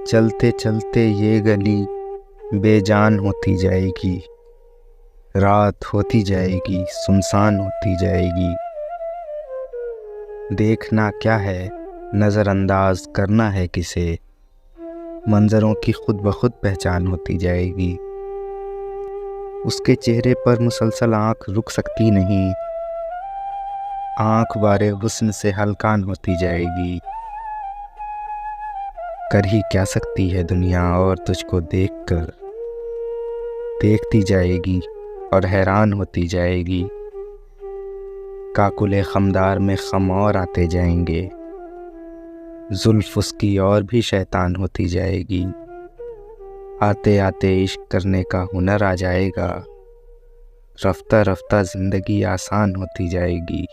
चलते चलते ये गली बेजान होती जाएगी। रात होती जाएगी, सुनसान होती जाएगी। देखना क्या है, नज़रअंदाज करना है किसे। मंज़रों की खुद ब खुद पहचान होती जाएगी। उसके चेहरे पर मुसलसल आँख रुक सकती नहीं। आँख बारे हुस्न से हलकान होती जाएगी। कर ही क्या सकती है दुनिया और तुझको देखकर। देखती जाएगी और हैरान होती जाएगी। काकुले खमदार में खम और आते जाएंगे। जुल्फ उसकी और भी शैतान होती जाएगी। आते आते इश्क करने का हुनर आ जाएगा। रफ्ता रफ्ता ज़िंदगी आसान होती जाएगी।